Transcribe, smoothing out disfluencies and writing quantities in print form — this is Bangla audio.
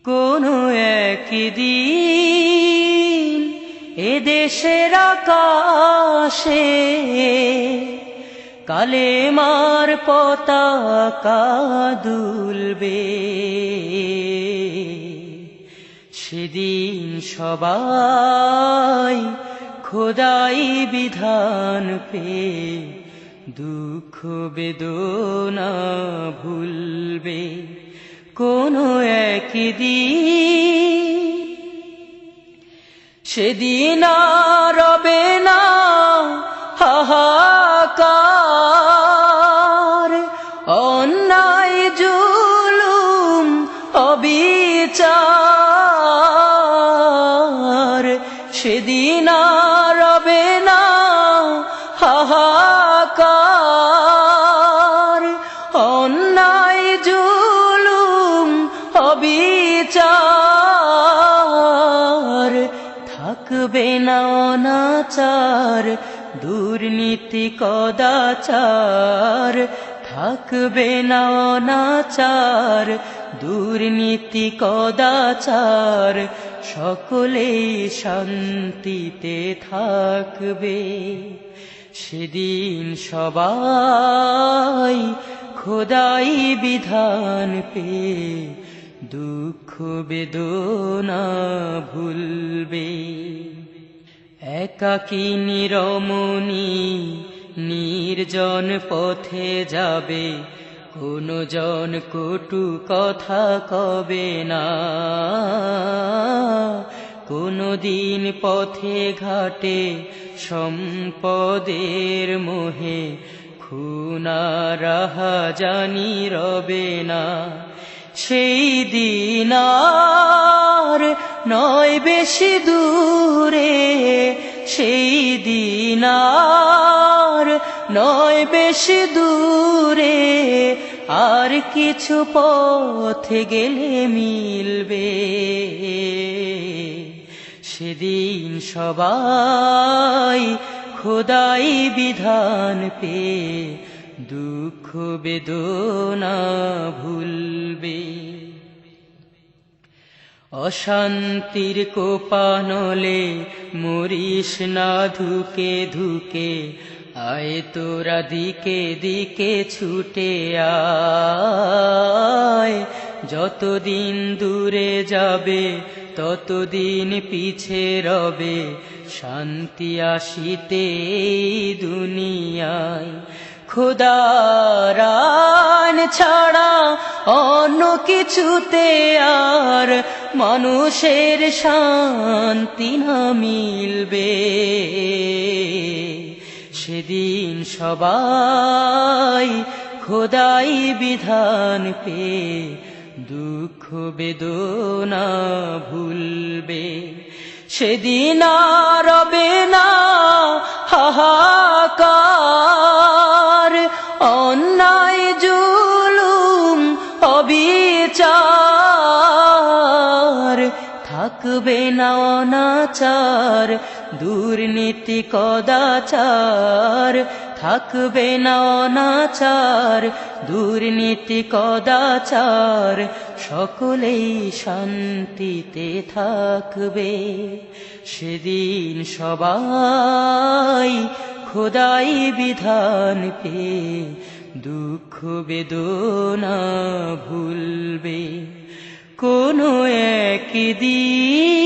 কোনো একদিন এদেশের আকাশে কালেমার পতাকা দুলবে। সেদিন সবাই খোদাই বিধান পেয়ে দুঃখ বেদনা ভুলবে। কোনো একদিন সেদিন আর রবে না হাহাকার, অন্যায় জুলুম অবিচার। সেদিন আর রবে না হাহাকার, অন্যায় জুলুম অবিচার। থাকবে না অনাচার দুর্নীতি কদাচার, থাকবে না অনাচার দুর্নীতি কদাচার। সকলেই শান্তিতে থাকবে। সেদিন সবাই খোদাই বিধান পেয়ে দুঃখ বেদনা ভুলবে। একাকিনী রমণী নির্জন পথে যাবে, কোনো জন কটু কথা কবে না। কোনো দিন পথে ঘাটে সম্পদের মোহে খুন আর রাহাজানি রবে না। সেই দিন আর নয় বেশি দূরে, সেই দিন আর নয় বেশি দূরে। আর কিছু পথে গেলে মিলবে। সেদিন সবাই খোদাই বিধান পেয়ে দুঃখ বেদনা ভুলবে। অশান্তির কোপানলে মরিস না ধুকে ধুকে, আয় তোরা দিকে দিকে ছুটে আয়। যতদিন দূরে যাবে ততদিন পিছে রবে, শান্তি আসিতে দুনিয়ায়। খোদার আইন ছাড়া অন্য কিছুতে আর মানুষের শান্তি না মিলবে। সেদিন সবাই খোদাই বিধান পেয়ে দুঃখ বেদনা ভুলবে। সেদিন আর রবে না হাহাকার, অন্যায় জুলুম অবিচার। থাকবে না অনাচার দুর্নীতি কদাচার, থাকবে না অনাচার দুর্নীতি কদাচার। সকলেই শান্তিতে থাকবে। সেদিন সবাই খোদাই বিধান পেয়ে দুঃখ বেদনা ভুলবে। কোনো একদিন